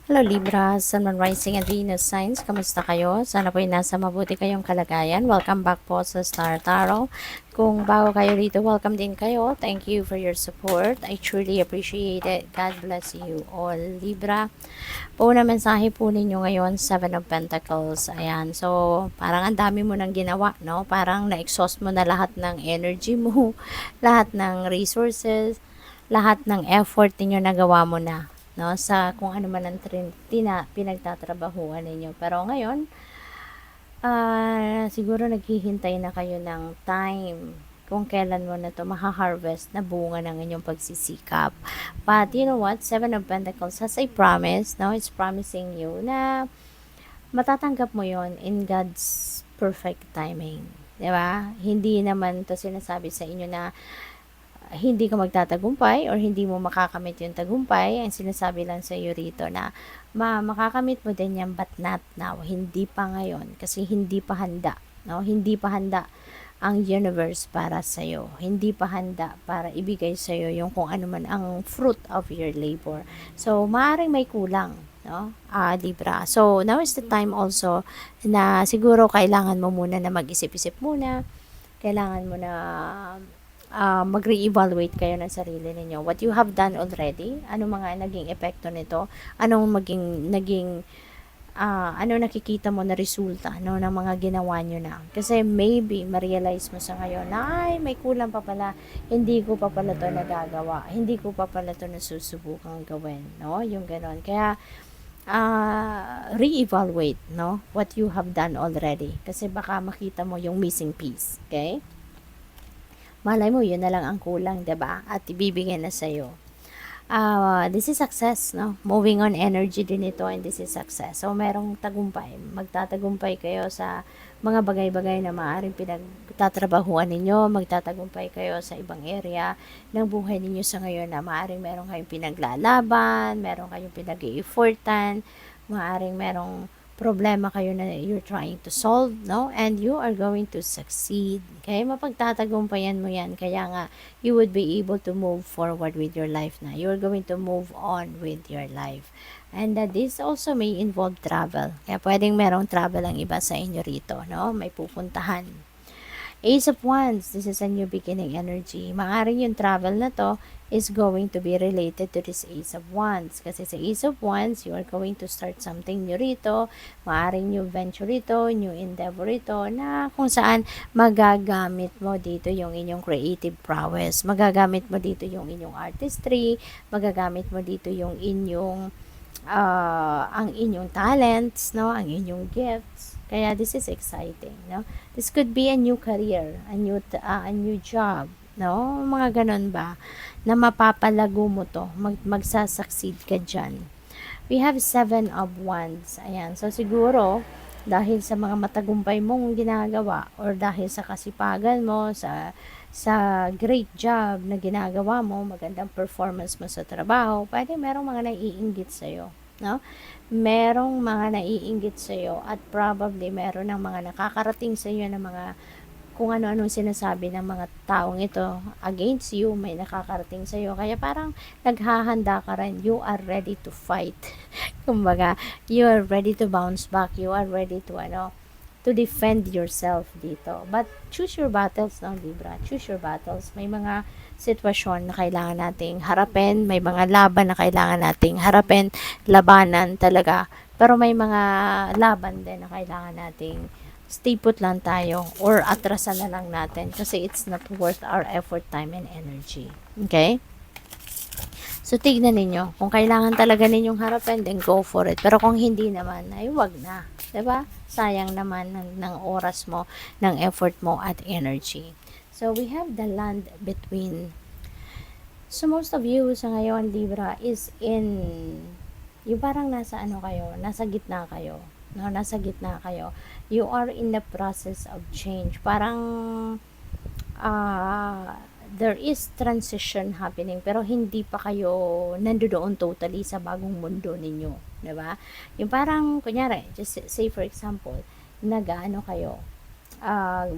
Hello Libra, Sun, Moon, Rising and Venus signs. Kamusta kayo? Sana po ay nasa mabuti kayong kalagayan. Welcome back po sa Star Tarot. Kung bago kayo rito, welcome din kayo. Thank you for your support. I truly appreciate it. God bless you all, Libra. Una mensahe po ninyo ngayon, Seven of Pentacles. Ayan, so parang ang dami mo nang ginawa, no? Parang na-exhaust mo na lahat ng energy mo, lahat ng resources, lahat ng effort ninyo nagawa mo na, no, sa kung ano man ang pinagtatrabahuan ninyo. Pero ngayon, siguro naghihintay na kayo ng time kung kailan mo na to maha-harvest na bunga ng inyong pagsisikap. But you know what? Seven of Pentacles has a promise, no? It's promising you na matatanggap mo yon in God's perfect timing. 'Di ba? Hindi naman to sinasabi sa inyo na hindi ka magtatagumpay or hindi mo makakamit yung tagumpay. Ang sinasabi lang sa iyo rito na makakamit mo din yan but not now. Hindi pa ngayon kasi hindi pa handa. No? Hindi pa handa ang universe para sa iyo. Hindi pa handa para ibigay sa iyo yung kung ano man ang fruit of your labor. So, maaaring may kulang, no? Libra. So, now is the time also na siguro kailangan mo muna na mag-isip-isip muna. Kailangan mo na mag-re-evaluate kayo ng sarili ninyo. What you have done already, ano mga naging epekto nito, anong ano nakikita mo na resulta, no, ng mga ginawa nyo na. Kasi maybe, ma-realize mo sa ngayon na, ay, may kulang pa pala, hindi ko pa pala to nagagawa, hindi ko pa pala to nasusubukan gawin, no, yung ganon. Kaya, re-evaluate, no, what you have done already. Kasi baka makita mo yung missing piece, okay? Malay mo, yun na lang ang kulang, 'di ba? At ibibigay na sa'yo. This is success, no? Moving on energy din ito, and this is success. So, merong tagumpay. Magtatagumpay kayo sa mga bagay-bagay na maaaring pinagtatrabahuan ninyo. Magtatagumpay kayo sa ibang area ng buhay ninyo sa ngayon na maaaring meron kayong pinaglalaban, meron kayong pinag-i-effortan, maaaring merong problema kayo na you're trying to solve, no? And you are going to succeed. Okay? Mapagtatagumpayan mo yan. Kaya nga, you would be able to move forward with your life na. You're going to move on with your life. And this also may involve travel. Kaya pwedeng merong travel ang iba sa inyo rito, no? May pupuntahan. Ace of Wands, this is a new beginning energy. Maaaring yung travel na to is going to be related to this Ace of Wands. Kasi sa Ace of Wands, you are going to start something new rito. Maaaring new venture rito, new endeavor rito, na kung saan magagamit mo dito yung inyong creative prowess. Magagamit mo dito yung inyong artistry. Magagamit mo dito yung inyong ang inyong talents, no, ang inyong gifts. Kaya this is exciting, no? This could be a new career, a new job, no? Mga ganun ba na mapapalago mo to, magsasucceed ka diyan. We have Seven of Wands. Ayan. So siguro dahil sa mga matagumpay mong ginagawa or dahil sa kasipagan mo sa great job na ginagawa mo, magandang performance mo sa trabaho, pwede merong mga naiinggit sa'yo, no? Merong mga naiinggit sa'yo at probably meron ng mga nakakarating sa'yo ng mga kung ano-anong sinasabi ng mga taong ito against you, may nakakarating sa'yo. Kaya parang naghahanda ka rin. You are ready to fight. Kumbaga, you are ready to bounce back. You are ready to to defend yourself dito. But choose your battles, no, Libra. Choose your battles. May mga sitwasyon na kailangan nating harapin, may mga laban na kailangan nating harapin, labanan talaga. Pero may mga laban din na kailangan nating stay put lang tayo or atrasan na lang natin kasi it's not worth our effort, time, and energy. Okay? So, tignan ninyo. Kung kailangan talaga ninyong harapin, then go for it. Pero kung hindi naman, ay wag na. 'Di ba? Sayang naman ng oras mo, ng effort mo at energy. So, we have the land between. So, most of you sa ngayon, Libra, is in, yung parang nasa ano kayo, nasa gitna kayo. No, nasa gitna kayo. You are in the process of change. Parang, there is transition happening pero hindi pa kayo nandoon totally sa bagong mundo ninyo, 'di ba? Yung parang kunyari, just say for example, nag-ano kayo,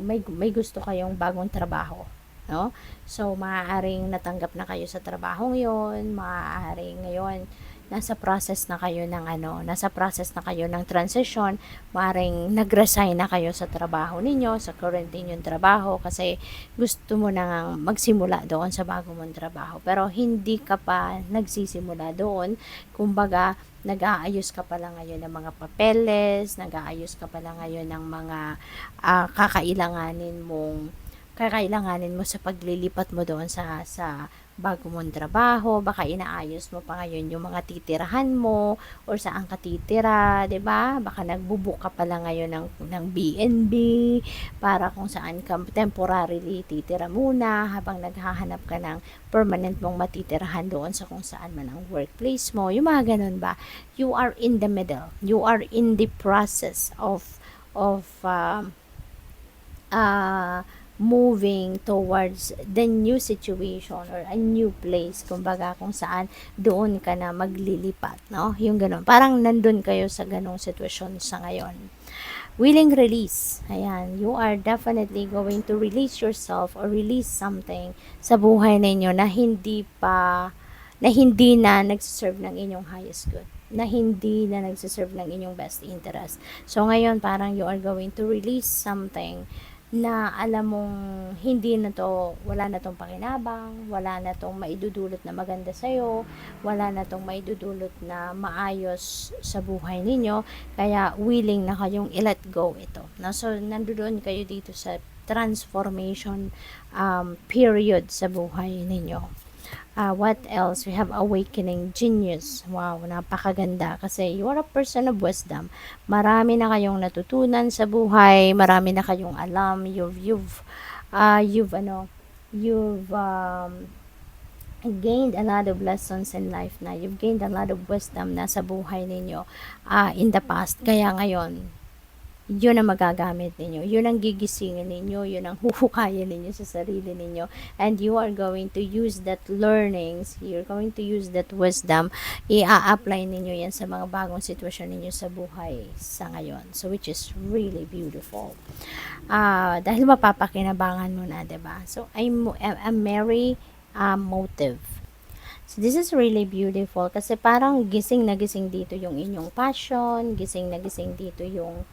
may gusto kayong bagong trabaho, no? So maaaring natanggap na kayo sa trabahong 'yon, maaaring ngayon nasa process na kayo ng nasa process na kayo ng transition, maaaring nag-resign na kayo sa trabaho ninyo, sa current ninyong trabaho kasi gusto mo nang magsimula doon sa bago mong trabaho. Pero hindi ka pa nagsisimula doon, kumbaga nag-aayos ka pala ngayon ng mga papeles, nag-aayos ka pala ngayon ng mga kakailanganin mo sa paglilipat mo doon sa bago mong trabaho. Baka inaayos mo pa ngayon yung mga titirahan mo or saan ka titira, 'di ba? Baka nagbubook ka pala ngayon ng B&B para kung saan ka temporarily titira muna habang naghahanap ka ng permanent mong matitirahan doon sa kung saan man ang workplace mo. Yung mga ganun ba? You are in the middle. You are in the process of moving towards the new situation or a new place, kumbaga kung saan doon ka na maglilipat, no? Yung ganun. Parang nandun kayo sa ganong sitwasyon sa ngayon. Willing release. Ayan, you are definitely going to release yourself or release something sa buhay ninyo na hindi na nagsiserve ng inyong highest good, na hindi na nagsiserve ng inyong best interest. So, ngayon, parang you are going to release something na alam mong wala na tong pakinabang, wala na tong maidudulot na maganda sa'yo, wala na tong maidudulot na maayos sa buhay ninyo, kaya willing na kayong i-let go ito. No? So, nandoon kayo dito sa transformation period sa buhay ninyo. What else? We have awakening genius. Wow, napakaganda kasi you are a person of wisdom. Marami na kayong natutunan sa buhay, marami na kayong alam. You've gained a lot of lessons in life na. You've gained a lot of wisdom na sa buhay ninyo in the past. Kaya ngayon, yun ang magagamit ninyo, yun ang gigisingin ninyo, yun ang huhukayin ninyo sa sarili ninyo, and you are going to use that learnings, you're going to use that wisdom, i-apply ninyo yan sa mga bagong sitwasyon ninyo sa buhay sa ngayon, so which is really beautiful. Dahil mapapakinabangan mo na, diba? So, I'm a Mary motive. So, this is really beautiful kasi parang gising na gising dito yung inyong passion, gising na gising dito yung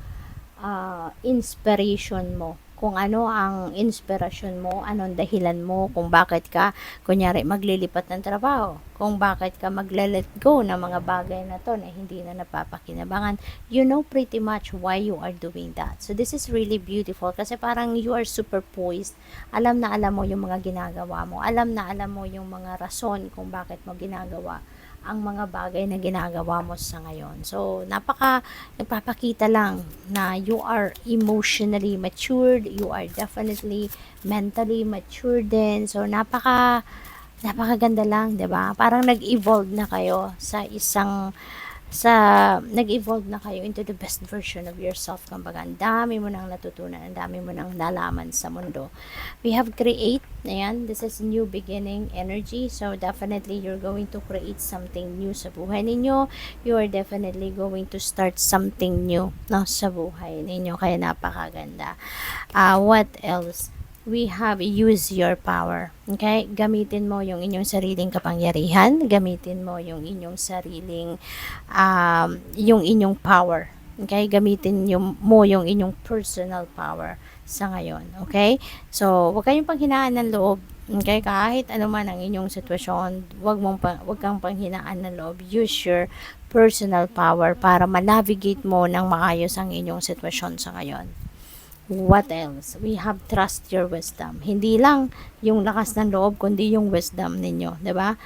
inspiration mo. Kung ano ang inspirasyon mo, anong dahilan mo kung bakit ka, kunyari, maglilipat ng trabaho, kung bakit ka magle-let go ng mga bagay na to na hindi na napapakinabangan, you know pretty much why you are doing that. So, this is really beautiful kasi parang you are super poised. Alam na alam mo yung mga ginagawa mo. Alam na alam mo yung mga rason kung bakit mo ginagawa ang mga bagay na ginagawa mo sa ngayon. So, nagpapakita lang na you are emotionally matured, you are definitely mentally matured din. So, napakaganda lang, 'di ba? Parang nag-evolve na kayo nag-evolve na kayo into the best version of yourself. Kumbaga, ang dami mo nang natutunan, ang dami mo nang nalaman sa mundo. We have create, ayan, this is new beginning energy. So, definitely, you're going to create something new sa buhay ninyo. You are definitely going to start something new, no, sa buhay ninyo. Kaya napakaganda. What else? We have use your power. Okay? Gamitin mo yung inyong sariling kapangyarihan, gamitin mo yung inyong sariling yung inyong power. Okay? Gamitin mo yung inyong personal power sa ngayon. Okay? So, wag kayong panghinaan ng loob. Okay? Kahit ano man ang inyong sitwasyon, wag kang panghinaan ng loob. Use your personal power para ma-navigate mo ng maayos ang inyong sitwasyon sa ngayon. What else? We have trust your wisdom. Hindi lang yung lakas ng loob, kundi yung wisdom ninyo, 'di ba?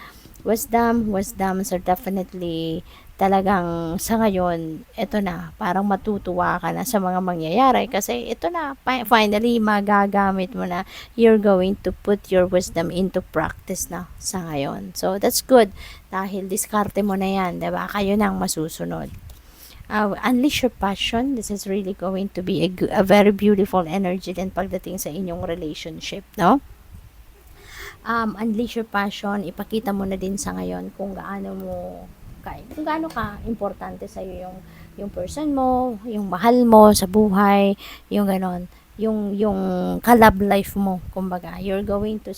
Wisdoms are definitely talagang sa ngayon, ito na, parang matutuwa ka na sa mga mangyayari kasi ito na, finally, magagamit mo na, you're going to put your wisdom into practice na sa ngayon. So, that's good dahil diskarte mo na yan, 'di ba? Kayo nang masusunod. Unleash your passion. This is really going to be a very beautiful energy din pagdating sa inyong relationship, no? Unleash your passion. Ipakita mo na din sa ngayon kung gaano ka importante sa iyo yung person mo, yung mahal mo sa buhay, yung ganon, yung ka-love life mo, kumbaga. You're going to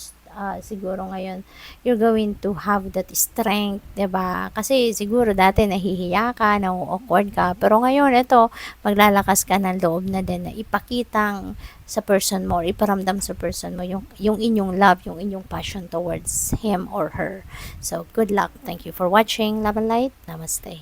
siguro ngayon, you're going to have that strength, 'di ba? Kasi siguro dati nahihiya ka, na-awkward ka, pero ngayon ito, maglalakas ka ng loob na din na ipakitang sa person mo, or iparamdam sa person mo yung inyong love, yung inyong passion towards him or her. So, good luck. Thank you for watching. Love and light. Namaste.